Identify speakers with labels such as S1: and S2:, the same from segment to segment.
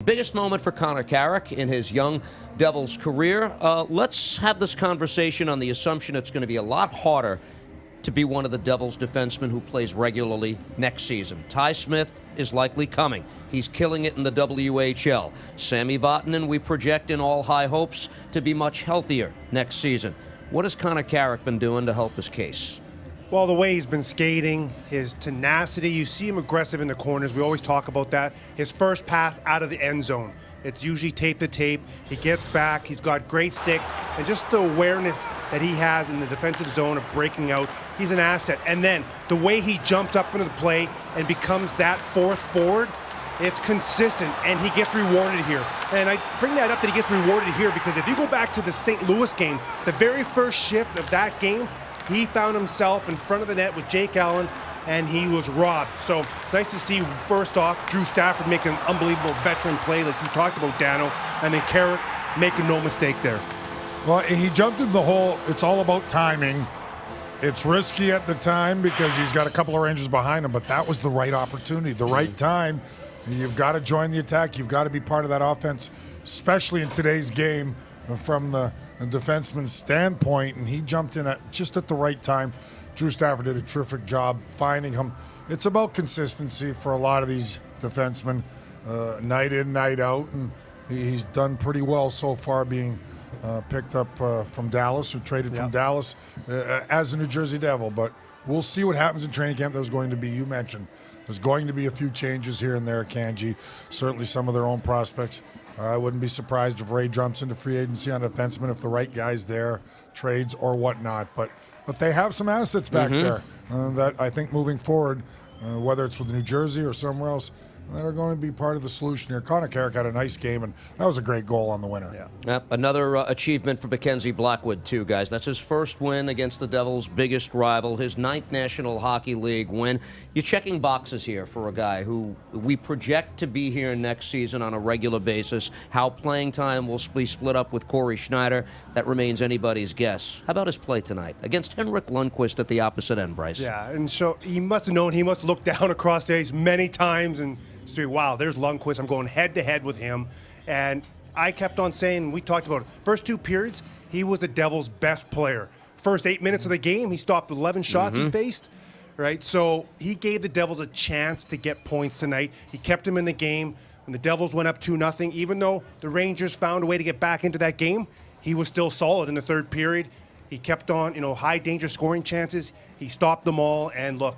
S1: Biggest moment for Connor Carrick in his young Devils career. Let's have this conversation on the assumption it's going to be a lot harder to be one of the Devils defensemen who plays regularly next season. Ty Smith is likely coming. He's killing it in the WHL. Sami Vatanen, we project in all high hopes to be much healthier next season. What has Connor Carrick been doing to help his case?
S2: Well, the way he's been skating, his tenacity, you see him aggressive in the corners. We always talk about that. His first pass out of the end zone, it's usually tape to tape. He gets back, he's got great sticks, and just the awareness that he has in the defensive zone of breaking out, he's an asset. And then the way he jumps up into the play and becomes that fourth forward, it's consistent, and he gets rewarded here. And I bring that up that he gets rewarded here because if you go back to the St. Louis game, the very first shift of that game, he found himself in front of the net with Jake Allen, and he was robbed. So it's nice to see, first off, Drew Stafford make an unbelievable veteran play like you talked about, Dano, and then Carrick making no mistake there.
S3: Well, he jumped in the hole. It's all about timing. It's risky at the time because he's got a couple of Rangers behind him, but that was the right opportunity, the right time. You've got to join the attack. You've got to be part of that offense, especially in today's game from the defenseman's standpoint, and he jumped in just at the right time. Drew Stafford did a terrific job finding him. It's about consistency for a lot of these defensemen, night in, night out, and he's done pretty well so far being picked up from Dallas or traded from Dallas as a New Jersey Devil. But we'll see what happens in training camp. There's going to be, you mentioned, there's going to be a few changes here and there, Kanji. Certainly some of their own prospects. I wouldn't be surprised if Ray jumps into free agency on a defenseman if the right guy's there, trades or whatnot. But they have some assets back there that I think moving forward, whether it's with New Jersey or somewhere else, that are going to be part of the solution here. Connor Carrick had a nice game, and that was a great goal on the winner.
S1: Yep, another achievement for Mackenzie Blackwood, too, guys. That's his first win against the Devils' biggest rival, his 9th National Hockey League win. You're checking boxes here for a guy who we project to be here next season on a regular basis. How playing time will be split up with Corey Schneider, that remains anybody's guess. How about his play tonight against Henrik Lundqvist at the opposite end, Bryce?
S2: Yeah, and so he must have known, he must have looked down across the ice many times and say, wow, there's Lundqvist. I'm going head-to-head with him. And I kept on saying, we talked about it, first 2 periods, he was the Devils' best player. First 8 minutes of the game, he stopped 11 shots he faced, right? So he gave the Devils a chance to get points tonight. He kept them in the game. When the Devils went up 2-0, even though the Rangers found a way to get back into that game, he was still solid in the 3rd period. He kept on, high-danger scoring chances. He stopped them all, and look,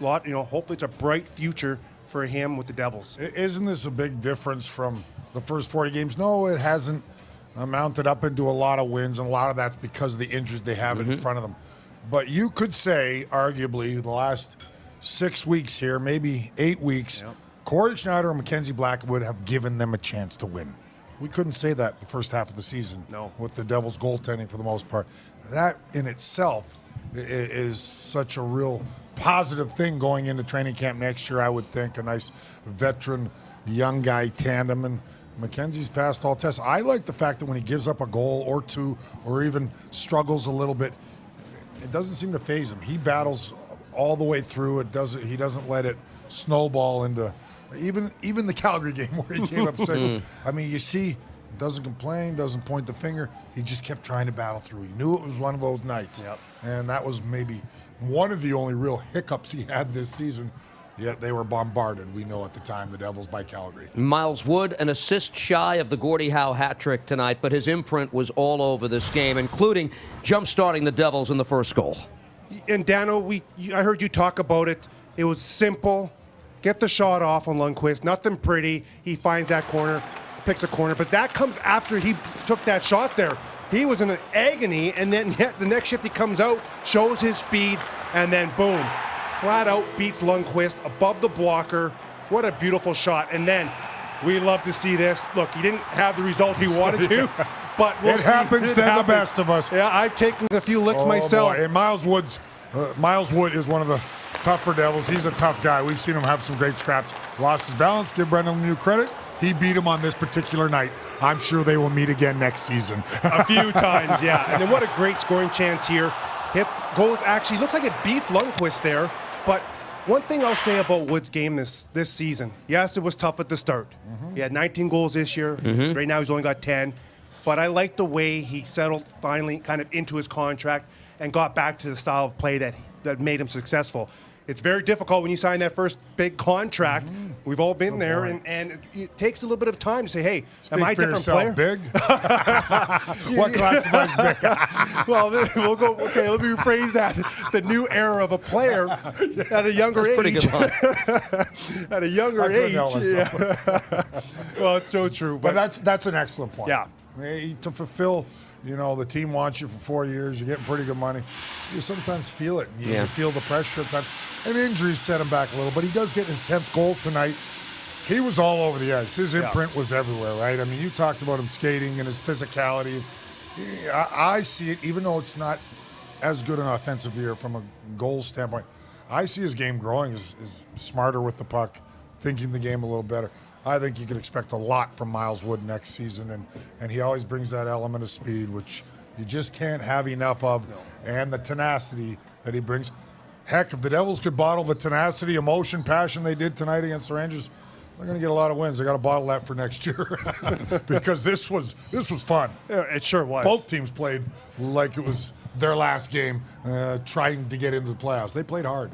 S2: hopefully it's a bright future for him with the Devils.
S3: Isn't this a big difference from the first 40 games? No, it hasn't mounted up into a lot of wins, and a lot of that's because of the injuries they have in front of them. But you could say, arguably, the last 6 weeks here, maybe 8 weeks, Corey Schneider and Mackenzie Blackwood have given them a chance to win. We couldn't say that the first half of the season with the Devils goaltending for the most part. That in itself is such a real positive thing going into training camp next year, I would think. A nice veteran, young guy tandem, and Mackenzie's passed all tests. I like the fact that when he gives up a goal or 2 or even struggles a little bit, it doesn't seem to faze him. He battles all the way through. He doesn't let it snowball into even the Calgary game where he gave up 6. I mean, you see, doesn't complain, doesn't point the finger. He just kept trying to battle through. He knew it was one of those nights. And that was maybe one of the only real hiccups he had this season. Yet they were bombarded, we know at the time, the Devils by Calgary.
S1: Miles Wood, an assist shy of the Gordie Howe hat trick tonight, but his imprint was all over this game, including jump-starting the Devils in the first goal.
S2: And Dano, I heard you talk about it. It was simple. Get the shot off on Lundqvist. Nothing pretty. He finds that corner, picks the corner. But that comes after he took that shot there. He was in an agony, and then the next shift he comes out, shows his speed, and then boom. Flat out beats Lundqvist above the blocker. What a beautiful shot. And then we love to see this. Look, he didn't have the result he wanted to, but
S3: it happens to the best of us.
S2: Yeah, I've taken a few licks myself.
S3: Boy. And Miles Wood is one of the tougher Devils. He's a tough guy. We've seen him have some great scraps. Lost his balance. Give Brendan Lemieux credit. He beat him on this particular night. I'm sure they will meet again next season.
S2: A few times, yeah. And then what a great scoring chance here. Goes actually, looks like it beats Lundqvist there, but One thing I'll say about Wood's game this season, yes, it was tough at the start. He had 19 goals this year. Right now he's only got 10. But I like the way he settled finally kind of into his contract and got back to the style of play that made him successful. It's very difficult when you sign that first big contract. We've all been there, and it takes a little bit of time to say, hey, am I a different player?
S3: Big? What classifies big?
S2: Well, we'll go, okay, let me rephrase that. The new era of a player at a younger age.
S1: Pretty good line.
S2: At a younger age. Well, it's so true.
S3: But that's an excellent point.
S2: Yeah.
S3: To fulfill, the team wants you for 4 years. You're getting pretty good money. You sometimes feel it. You feel the pressure at times. And injuries set him back a little, but he does get his 10th goal tonight. He was all over the ice. His imprint was everywhere, right? I mean, you talked about him skating and his physicality. I see it, even though it's not as good an offensive year from a goal standpoint. I see his game growing, is smarter with the puck, thinking the game a little better. I think you can expect a lot from Miles Wood next season, and he always brings that element of speed, which you just can't have enough of, and the tenacity that he brings. Heck, if the Devils could bottle the tenacity, emotion, passion they did tonight against the Rangers, they're going to get a lot of wins. They got to bottle that for next year because this was fun.
S2: Yeah, it sure was.
S3: Both teams played like it was their last game, trying to get into the playoffs. They played hard.